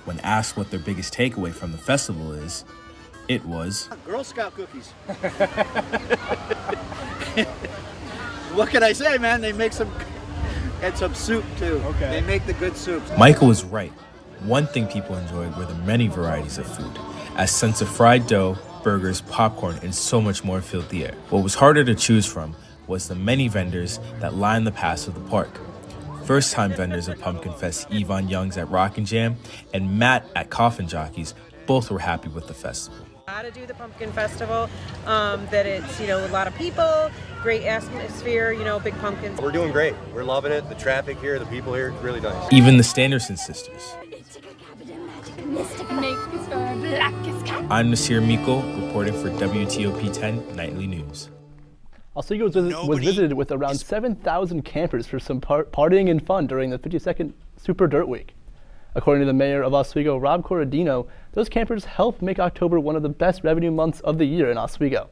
When asked what their biggest takeaway from the festival is, it was Girl Scout cookies. What can I say, man? They make some, and some soup too. Okay. They make the good soups. Michael was right. One thing people enjoyed were the many varieties of food, as scents of fried dough, burgers, popcorn, and so much more filled the air. What was harder to choose from was the many vendors that lined the paths of the park. First-time vendors of Pumpkin Fest, Yvonne Youngs at Rockin' Jam and Matt at Coffin Jockeys, both were happy with the festival. How to do the Pumpkin Festival, that it's, a lot of people, great atmosphere, big pumpkins. We're doing great. We're loving it. The traffic here, the people here, really nice. Even the Standerson sisters. I'm Nasir Miko, reporting for WTOP-10 Nightly News. Oswego was visited with around 7,000 campers for some partying and fun during the 52nd Super Dirt Week. According to the mayor of Oswego, Rob Corradino, those campers helped make October one of the best revenue months of the year in Oswego.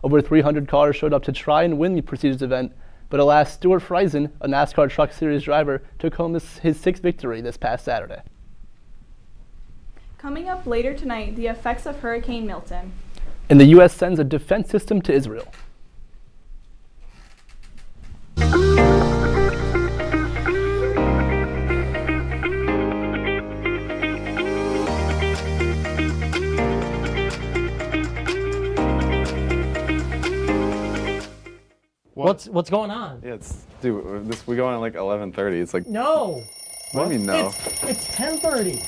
Over 300 cars showed up to try and win the prestigious event, but alas, Stuart Friesen, a NASCAR Truck Series driver, took home his sixth victory this past Saturday. Coming up later tonight, the effects of Hurricane Milton. And the U.S. sends a defense system to Israel. What? What's going on? Yeah, we go on at like 11:30. It's like No. What do you mean no? It's 10:30.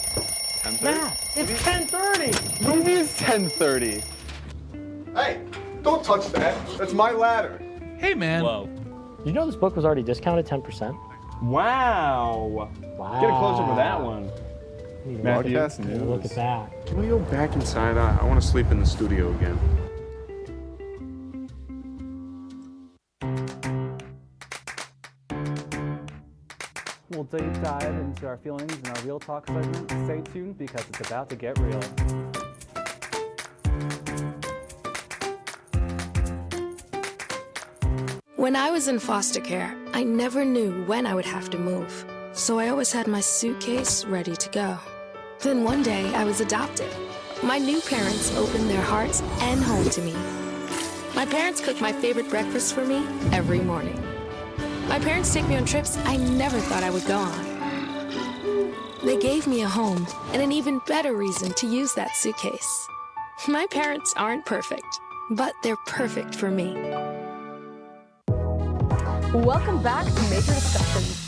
10:30? Matt, it's 10:30. What do you mean it's 10:30? Hey, don't touch that. That's my ladder. Hey, man. Whoa. Did you know this book was already discounted 10%? Wow. Wow. Get a close up with that one. Broadcast news. Look at that. Can we go back inside? I want to sleep in the studio again. We'll deep dive into our feelings in our Real Talk segment. Stay tuned because it's about to get real. When I was in foster care, I never knew when I would have to move. So I always had my suitcase ready to go. Then one day I was adopted. My new parents opened their hearts and home to me. My parents cook my favorite breakfast for me every morning. My parents take me on trips I never thought I would go on. They gave me a home and an even better reason to use that suitcase. My parents aren't perfect, but they're perfect for me. Welcome back to Major Discussions.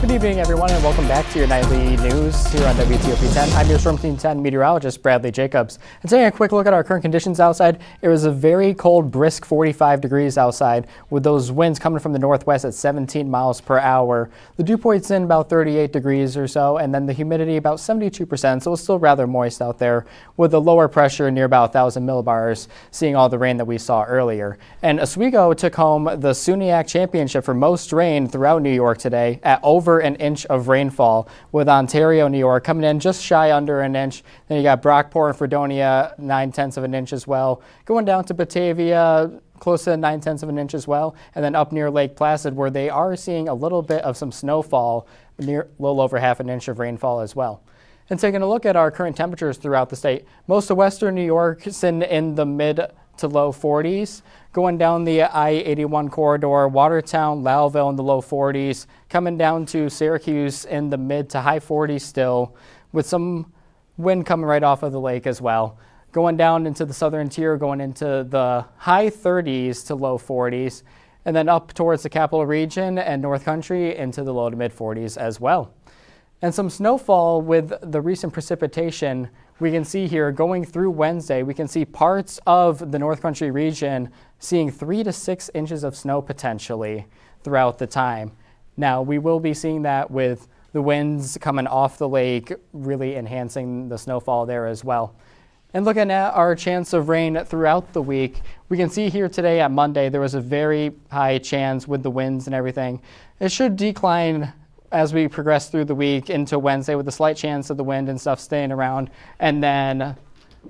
Good evening, everyone, and welcome back to your nightly news here on WTOP-10. I'm your Storm Team 10 meteorologist, Bradley Jacobs. And taking a quick look at our current conditions outside, it was a very cold, brisk 45 degrees outside with those winds coming from the northwest at 17 miles per hour. The dew point's in about 38 degrees or so, and then the humidity about 72%, so it's still rather moist out there with the lower pressure near about 1,000 millibars, seeing all the rain that we saw earlier. And Oswego took home the SUNY Championship for most rain throughout New York today at over an inch of rainfall, with Ontario, New York coming in just shy under an inch. Then you got Brockport and Fredonia 9/10 of an inch as well. Going down to Batavia, close to 9/10 of an inch as well. And then up near Lake Placid, where they are seeing a little bit of some snowfall, near a little over half an inch of rainfall as well. And taking a look at our current temperatures throughout the state, most of western New York sitting in the mid to low 40s. Going down the I-81 corridor, Watertown, Lowville in the low 40s, coming down to Syracuse in the mid to high 40s still, with some wind coming right off of the lake as well. Going down into the southern tier, going into the high 30s to low 40s, and then up towards the capital region and North Country into the low to mid 40s as well. And some snowfall with the recent precipitation we can see here going through Wednesday. We can see parts of the North Country region seeing 3 to 6 inches of snow potentially throughout the time. Now, we will be seeing that with the winds coming off the lake, really enhancing the snowfall there as well. And looking at our chance of rain throughout the week, we can see here today at Monday, there was a very high chance with the winds and everything. It should decline as we progress through the week into Wednesday with a slight chance of the wind and stuff staying around, and then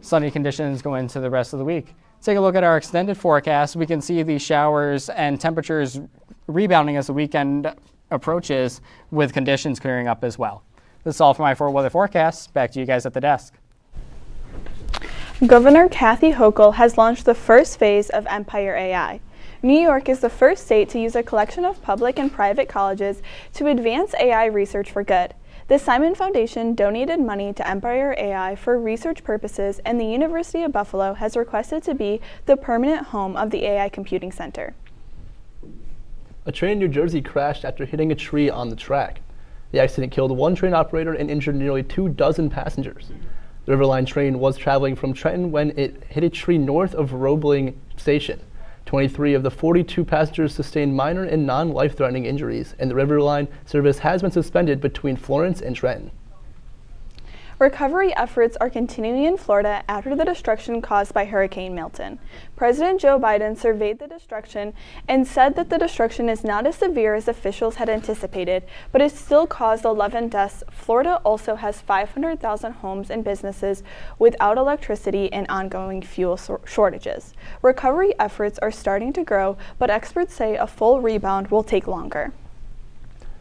sunny conditions go into the rest of the week. Take a look at our extended forecast. We can see these showers and temperatures rebounding as the weekend approaches, with conditions clearing up as well. This is all for my 4 weather forecasts. Back to you guys at the desk. Governor Kathy Hochul has launched the first phase of Empire AI. New York is the first state to use a collection of public and private colleges to advance AI research for good. The Simon Foundation donated money to Empire AI for research purposes, and the University of Buffalo has requested to be the permanent home of the AI Computing Center. A train in New Jersey crashed after hitting a tree on the track. The accident killed 1 train operator and injured nearly 24 passengers. The Riverline train was traveling from Trenton when it hit a tree north of Roebling Station. 23 of the 42 passengers sustained minor and non-life-threatening injuries, and the Riverline service has been suspended between Florence and Trenton. Recovery efforts are continuing in Florida after the destruction caused by Hurricane Milton. President Joe Biden surveyed the destruction and said that the destruction is not as severe as officials had anticipated, but it still caused 11 deaths. Florida also has 500,000 homes and businesses without electricity and ongoing fuel shortages. Recovery efforts are starting to grow, but experts say a full rebound will take longer.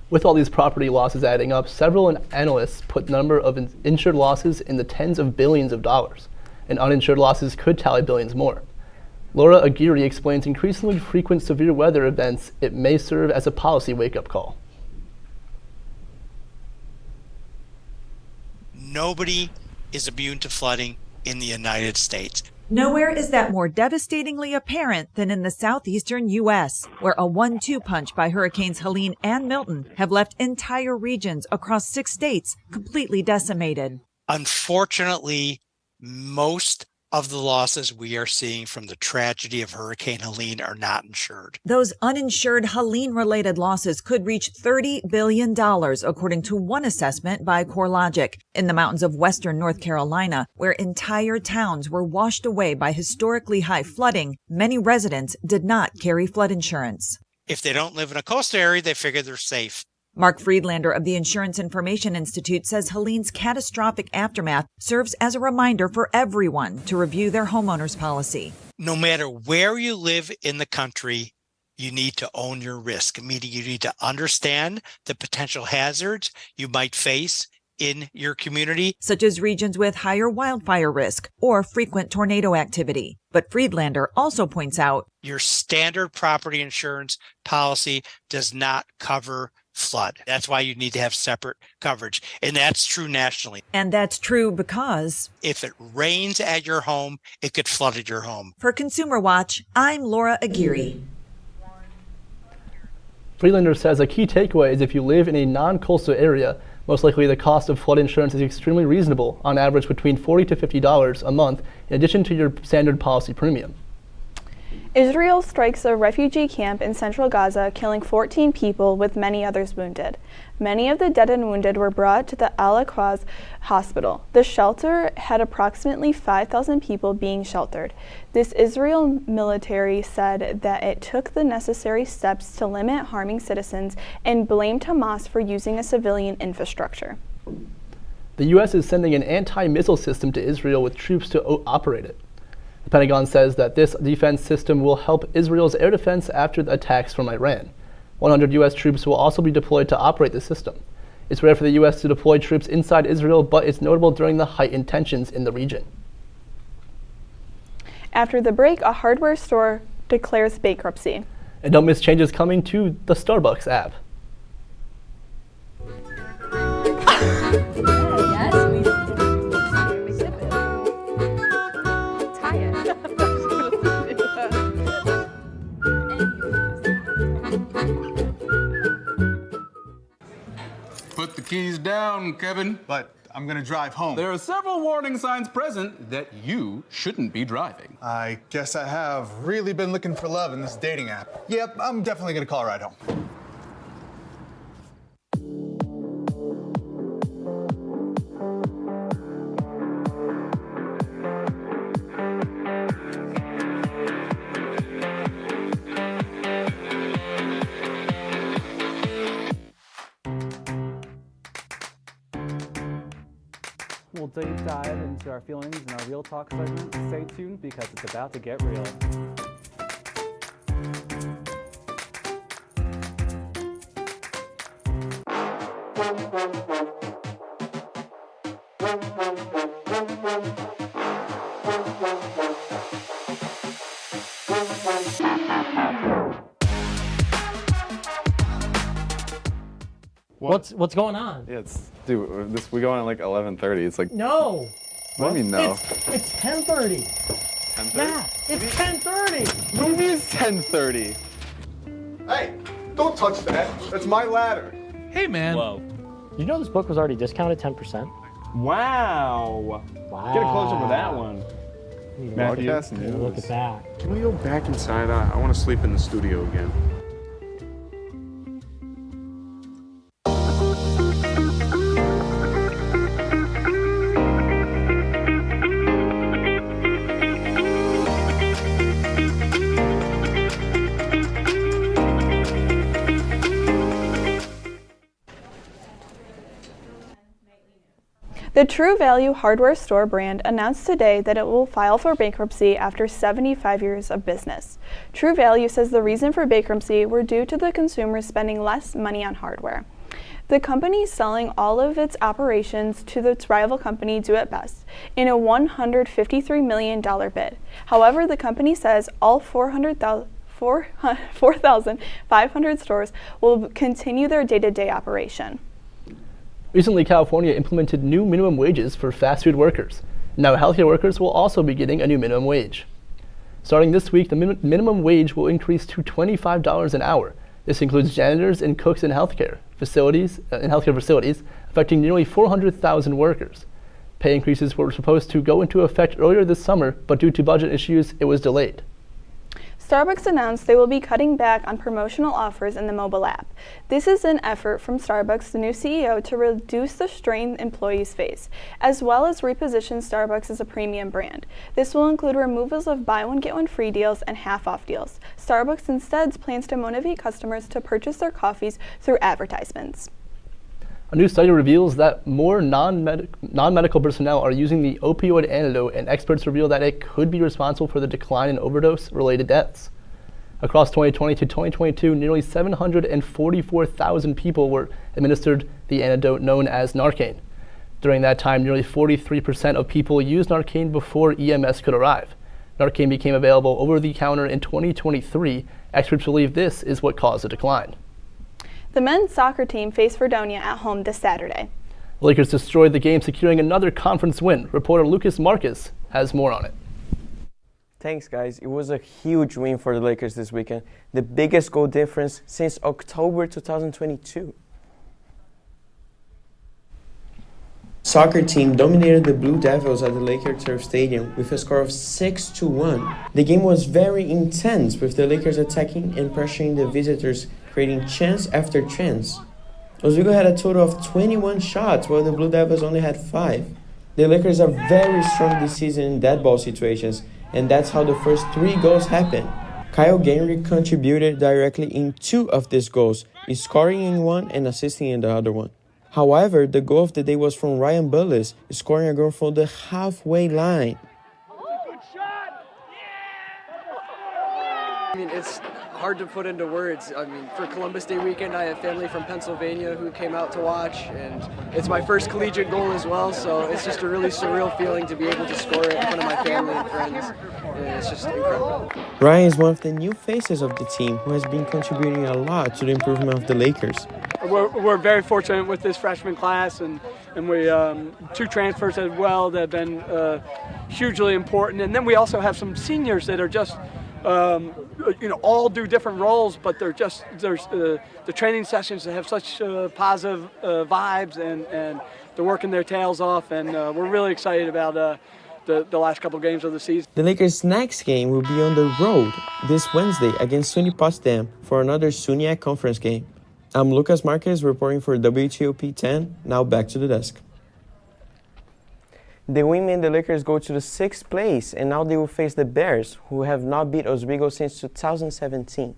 With all these property losses adding up, several analysts put the number of insured losses in the tens of billions of dollars, and uninsured losses could tally billions more. Laura Aguirre explains increasingly frequent severe weather events. It may serve as a policy wake-up call. Nobody is immune to flooding in the United States. Nowhere is that more devastatingly apparent than in the southeastern U.S., where a 1-2 punch by Hurricanes Helene and Milton have left entire regions across 6 states completely decimated. Unfortunately, most of the losses we are seeing from the tragedy of Hurricane Helene are not insured. Those uninsured Helene-related losses could reach $30 billion, according to one assessment by CoreLogic. In the mountains of western North Carolina, where entire towns were washed away by historically high flooding, many residents did not carry flood insurance. If they don't live in a coastal area, they figure they're safe. Mark Friedlander of the Insurance Information Institute says Helene's catastrophic aftermath serves as a reminder for everyone to review their homeowner's policy. No matter where you live in the country, you need to own your risk, meaning you need to understand the potential hazards you might face in your community, such as regions with higher wildfire risk or frequent tornado activity. But Friedlander also points out your standard property insurance policy does not cover flood. That's why you need to have separate coverage. And that's true nationally. And that's true because if it rains at your home, it could flood at your home. For Consumer Watch, I'm Laura Aguirre. Friedlander says a key takeaway is if you live in a non-coastal area, most likely the cost of flood insurance is extremely reasonable, on average between $40 to $50 a month, in addition to your standard policy premium. Israel strikes a refugee camp in central Gaza, killing 14 people with many others wounded. Many of the dead and wounded were brought to the Al-Aqsa hospital. The shelter had approximately 5,000 people being sheltered. This Israel military said that it took the necessary steps to limit harming citizens and blamed Hamas for using a civilian infrastructure. The U.S. is sending an anti-missile system to Israel with troops to operate it. The Pentagon says that this defense system will help Israel's air defense after the attacks from Iran. 100 U.S. troops will also be deployed to operate the system. It's rare for the U.S. to deploy troops inside Israel, but it's notable during the heightened tensions in the region. After the break, a hardware store declares bankruptcy. And don't miss changes coming to the Starbucks app. Put the keys down, Kevin. But I'm gonna drive home. There are several warning signs present that you shouldn't be driving. I guess I have really been looking for love in this dating app. Yep, I'm definitely gonna call a ride home. We'll deep dive into our feelings in our Real Talk segment. Stay tuned because it's about to get real. What's going on? Yeah, dude, we go on at like 11:30. It's like No. What do you mean no? It's 10:30. 10:30? Yeah, it's 10:30. What do you mean it's 10:30? Hey, don't touch that. That's my ladder. Hey, man. Whoa. You know this book was already discounted 10%? Wow. Wow. Get a closer to that one. Matthew, Look at that. Can we go back inside? I want to sleep in the studio again. The True Value hardware store brand announced today that it will file for bankruptcy after 75 years of business. True Value says the reason for bankruptcy were due to the consumers spending less money on hardware. The company is selling all of its operations to its rival company Do It Best in a $153 million bid. However, the company says all 4,500 stores will continue their day-to-day operation. Recently, California implemented new minimum wages for fast food workers. Now, healthcare workers will also be getting a new minimum wage. Starting this week, the minimum wage will increase to $25 an hour. This includes janitors and cooks in healthcare facilities, affecting nearly 400,000 workers. Pay increases were supposed to go into effect earlier this summer, but due to budget issues, it was delayed. Starbucks announced they will be cutting back on promotional offers in the mobile app. This is an effort from Starbucks' new CEO to reduce the strain employees face, as well as reposition Starbucks as a premium brand. This will include removals of buy one get one free deals and half-off deals. Starbucks instead plans to motivate customers to purchase their coffees through advertisements. A new study reveals that more non-medical personnel are using the opioid antidote, and experts reveal that it could be responsible for the decline in overdose-related deaths. Across 2020 to 2022, nearly 744,000 people were administered the antidote known as Narcan. During that time, nearly 43% of people used Narcan before EMS could arrive. Narcan became available over the counter in 2023. Experts believe this is what caused the decline. The men's soccer team faced Fredonia at home this Saturday. The Lakers destroyed the game, securing another conference win. Reporter Lucas Marcus has more on it. Thanks, guys. It was a huge win for the Lakers this weekend. The biggest goal difference since October 2022. Soccer team dominated the Blue Devils at the Lakers Turf Stadium with a score of 6-1. The game was very intense, with the Lakers attacking and pressuring the visitors, creating chance after chance. Oswego had a total of 21 shots, while the Blue Devils only had 5. The Lakers are very strong this season in dead ball situations, and that's how the first 3 goals happened. Kyle Genry contributed directly in 2 of these goals, scoring in one and assisting in the other one. However, the goal of the day was from Ryan Bullis, scoring a goal from the halfway line. I mean, it's hard to put into words. I mean, for Columbus Day weekend, I have family from Pennsylvania who came out to watch, and it's my first collegiate goal as well, so it's just a really surreal feeling to be able to score it in front of my family and friends, and it's just incredible. Ryan is one of the new faces of the team who has been contributing a lot to the improvement of the Lakers. We're very fortunate with this freshman class, and we 2 transfers as well that have been hugely important, and then we also have some seniors that are just all do different roles, but there's the training sessions that have such positive vibes, and they're working their tails off, and we're really excited about the last couple games of the season. The Lakers' next game will be on the road this Wednesday against SUNY Oswego for another SUNY conference game. I'm Lucas Marquez reporting for WTOP-10. Now back to the desk. The women and the Lakers go to the 6th place, and now they will face the Bears, who have not beat Oswego since 2017.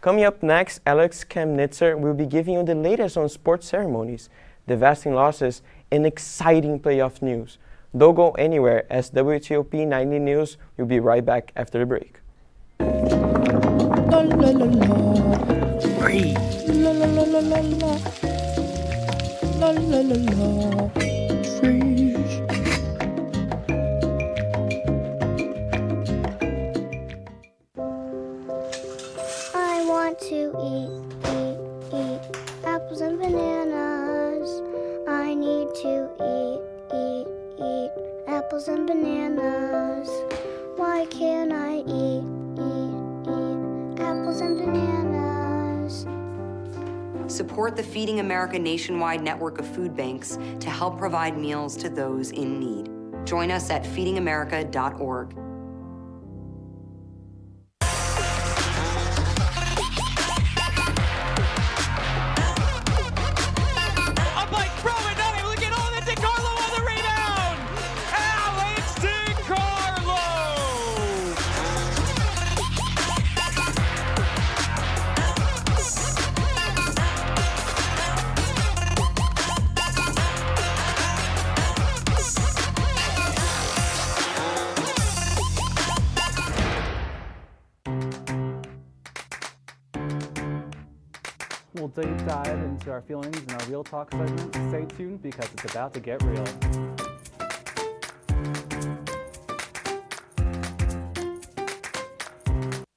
Coming up next, Alex Kemnitzer will be giving you the latest on sports ceremonies, devastating losses, and exciting playoff news. Don't go anywhere, as WTOP 90 News will be right back after the break. La, la, la, la. Free. La, la, la, la, la, la. La, la, la, la. Free. I want to eat apples and bananas. I need to eat apples and bananas. Why can't I eat apples and bananas? Support the Feeding America nationwide network of food banks to help provide meals to those in need. Join us at feedingamerica.org. We'll deep dive into our feelings in our Real Talk segment. Stay tuned because it's about to get real.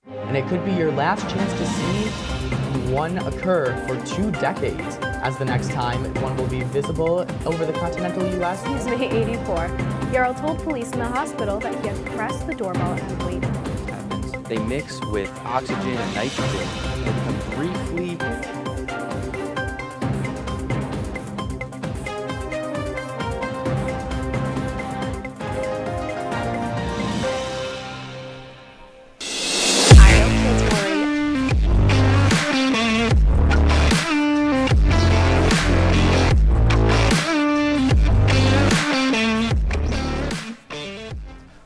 And it could be your last chance to see one occur for 2 decades, as the next time one will be visible over the continental U.S. He's May 84. Yarrow told police in the hospital that he had pressed the doorbell and waited. They mix with oxygen and nitrogen and become briefly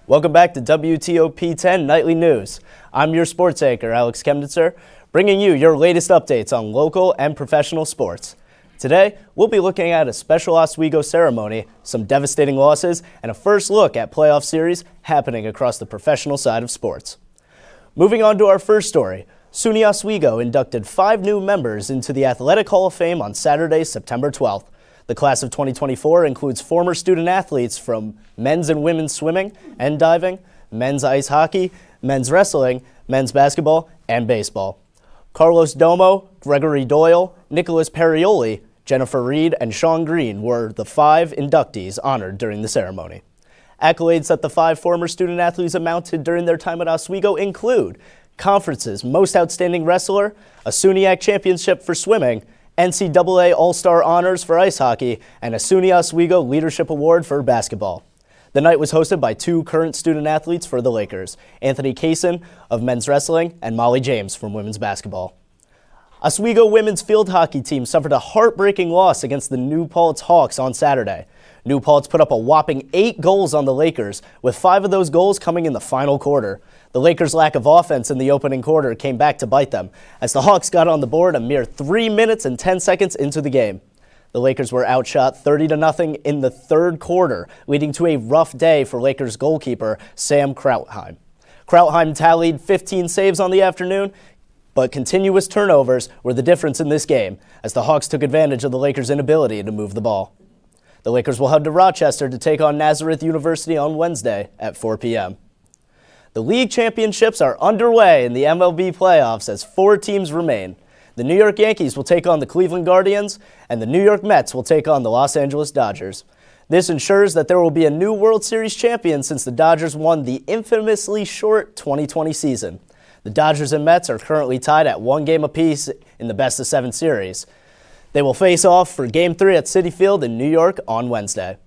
Welcome back to WTOP-10 Nightly News. I'm your sports anchor, Alex Kemnitzer, bringing you your latest updates on local and professional sports. Today, we'll be looking at a special Oswego ceremony, some devastating losses, and a first look at playoff series happening across the professional side of sports. Moving on to our first story, SUNY Oswego inducted 5 new members into the Athletic Hall of Fame on Saturday, September 12th. The class of 2024 includes former student athletes from men's and women's swimming and diving, men's ice hockey, men's wrestling, men's basketball, and baseball. Carlos Domo, Gregory Doyle, Nicholas Perioli, Jennifer Reed, and Sean Green were the 5 inductees honored during the ceremony. Accolades that the 5 former student athletes amounted during their time at Oswego include Conference's Most Outstanding Wrestler, a SUNYAC Championship for swimming, NCAA All-Star Honors for ice hockey, and a SUNY Oswego Leadership Award for basketball. The night was hosted by 2 current student athletes for the Lakers, Anthony Kaysen of men's wrestling and Molly James from women's basketball. Oswego women's field hockey team suffered a heartbreaking loss against the New Paltz Hawks on Saturday. New Paltz put up a whopping 8 goals on the Lakers, with 5 of those goals coming in the final quarter. The Lakers' lack of offense in the opening quarter came back to bite them, as the Hawks got on the board a mere 3 minutes and 10 seconds into the game. The Lakers were outshot 30-0 in the third quarter, leading to a rough day for Lakers goalkeeper Sam Krautheim. Krautheim tallied 15 saves on the afternoon, but continuous turnovers were the difference in this game, as the Hawks took advantage of the Lakers' inability to move the ball. The Lakers will head to Rochester to take on Nazareth University on Wednesday at 4 p.m. The league championships are underway in the MLB playoffs as 4 teams remain. The New York Yankees will take on the Cleveland Guardians, and the New York Mets will take on the Los Angeles Dodgers. This ensures that there will be a new World Series champion since the Dodgers won the infamously short 2020 season. The Dodgers and Mets are currently tied at 1 game apiece in the best-of-7 series. They will face off for Game 3 at Citi Field in New York on Wednesday.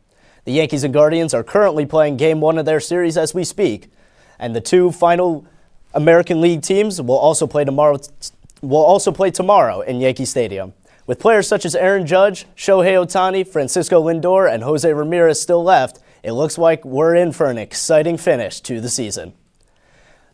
The Yankees and Guardians are currently playing Game 1 of their series as we speak, and the 2 final American League teams will also play tomorrow in Yankee Stadium. With players such as Aaron Judge, Shohei Ohtani, Francisco Lindor, and Jose Ramirez still left, it looks like we're in for an exciting finish to the season.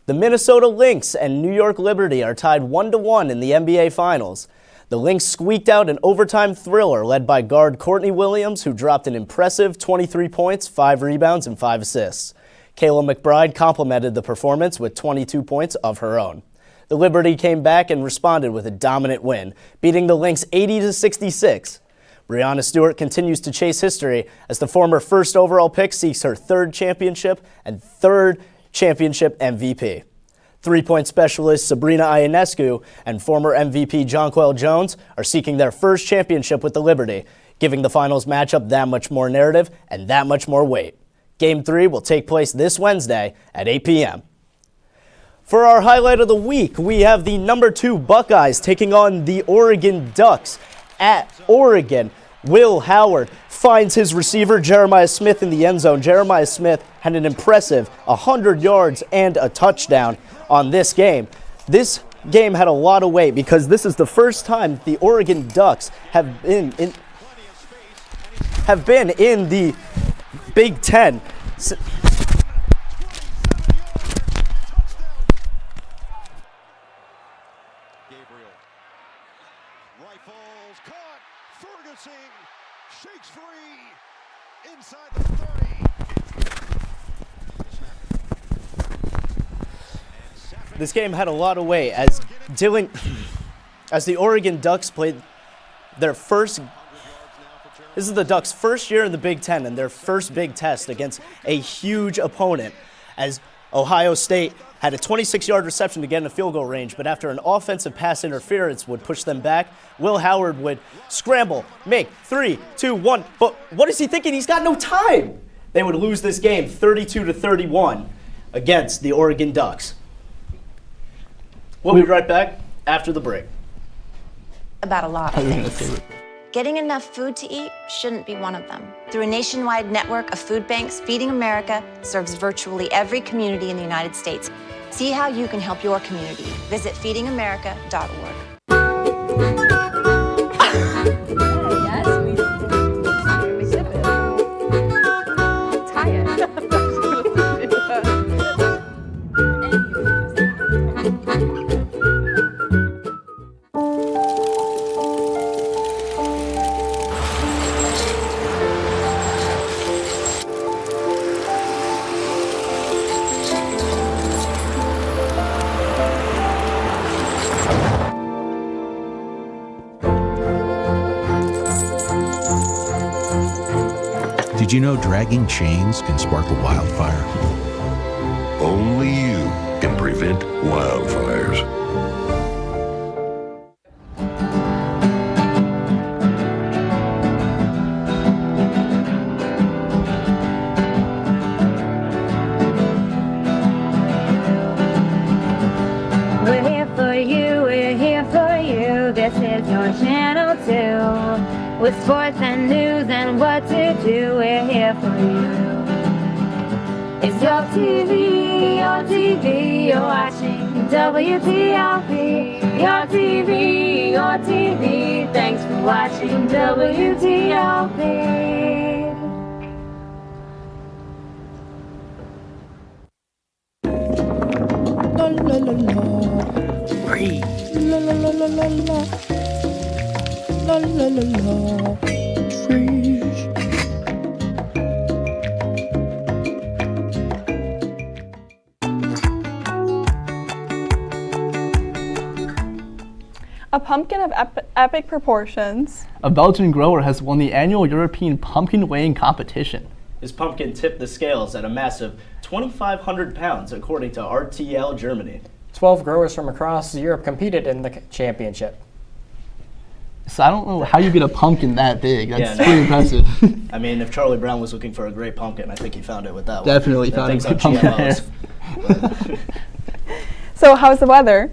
The Minnesota Lynx and New York Liberty are tied 1-1 in the NBA Finals. The Lynx squeaked out an overtime thriller led by guard Courtney Williams, who dropped an impressive 23 points, 5 rebounds, and 5 assists. Kayla McBride complemented the performance with 22 points of her own. The Liberty came back and responded with a dominant win, beating the Lynx 80-66. Breanna Stewart continues to chase history as the former first overall pick seeks her 3rd championship and 3rd championship MVP. 3-point specialist Sabrina Ionescu and former MVP Jonquel Jones are seeking their 1st championship with the Liberty, giving the finals matchup that much more narrative and that much more weight. Game 3 will take place this Wednesday at 8 p.m. For our highlight of the week, we have the number 2 Buckeyes taking on the Oregon Ducks at Oregon. Will Howard finds his receiver Jeremiah Smith in the end zone. Jeremiah Smith had an impressive 100 yards and a touchdown on this game. This game had a lot of weight because this is the first time the Oregon Ducks have been in the Big Ten. Rifles caught. Ferguson shakes free inside the 30. This game had a lot of weight as the Oregon Ducks played their first. This is the Ducks' first year in the Big Ten and their first big test against a huge opponent, as Ohio State had a 26-yard reception to get in the field goal range, but after an offensive pass interference would push them back, Will Howard would scramble, make 3, 2, 1, but what is he thinking? He's got no time. They would lose this game 32-31 against the Oregon Ducks. We'll be right back after the break. About a lot of things. Getting enough food to eat shouldn't be one of them. Through a nationwide network of food banks, Feeding America serves virtually every community in the United States. See how you can help your community. Visit feedingamerica.org. Did you know dragging chains can spark a wildfire? Only you can prevent wildfires. We're here for you, we're here for you. This is your channel 2. With sports and news and what to do, we're here for you. It's your TV, you're watching WTOP. Your TV, thanks for watching WTOP. La la la la. Breathe. La la la la la la. La la la la. Freeze. A pumpkin of epic proportions. A Belgian grower has won the annual European pumpkin weighing competition. His pumpkin tipped the scales at a massive 2,500 pounds, according to RTL Germany. 12 growers from across Europe competed in the championship. So I don't know how you get a pumpkin that big. That's Yeah, pretty impressive. I mean, if Charlie Brown was looking for a great pumpkin, I think he found it with that one. Definitely That found a thing's good on pumpkin GMOs. So how's the weather?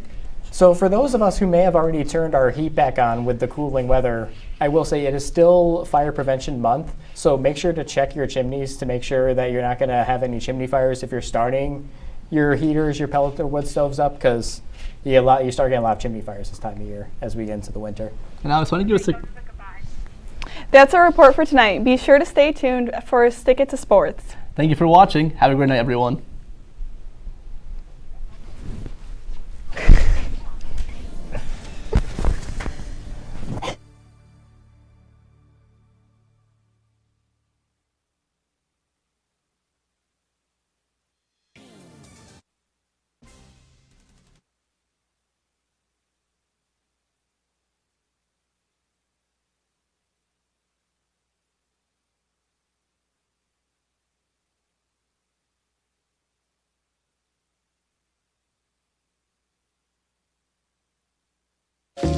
So for those of us who may have already turned our heat back on with the cooling weather, I will say it is still Fire Prevention Month, so make sure to check your chimneys to make sure that you're not going to have any chimney fires if you're starting your heaters, your pellet or wood stoves up, because you start getting a lot of chimney fires this time of year as we get into the winter. And I was wondering, give us a... That's our report for tonight. Be sure to stay tuned for Stick It to Sports. Thank you for watching. Have a great night, everyone.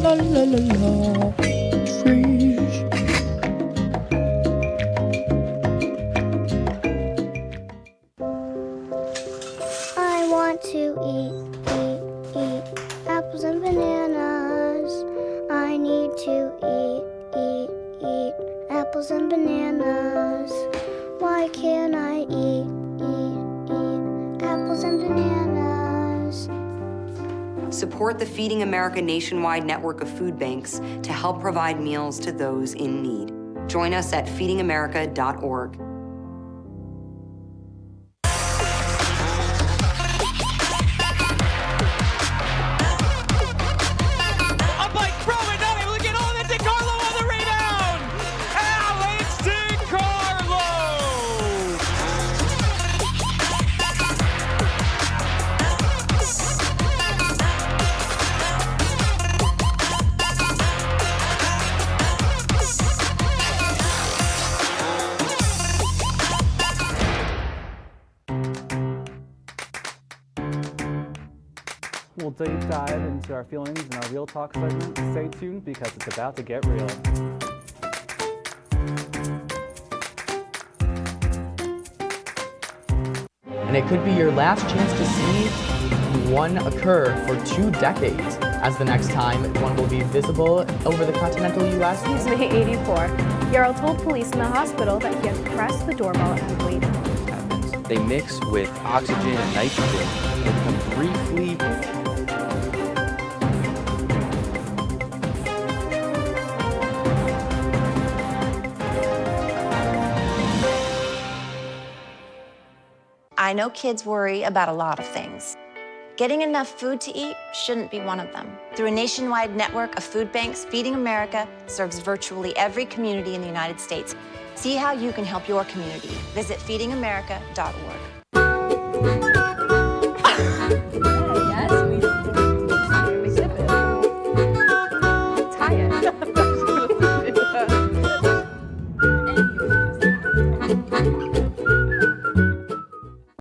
La la la la, freeze. I want to eat apples and bananas. I need to eat apples and bananas. Why can't I eat apples and bananas? Support the Feeding America nationwide network of food banks to help provide meals to those in need. Join us at feedingamerica.org. We'll deep dive into our feelings in our Real Talk segment. Stay tuned because it's about to get real. And it could be your last chance to see one occur for 2 decades, as the next time one will be visible over the continental U.S. He's May 84. Yarrow told police in the hospital that he had pressed the doorbell and waited. They mix with oxygen and nitrogen and briefly I know kids worry about a lot of things. Getting enough food to eat shouldn't be one of them. Through a nationwide network of food banks, Feeding America serves virtually every community in the United States. See how you can help your community. Visit feedingamerica.org. Tie it.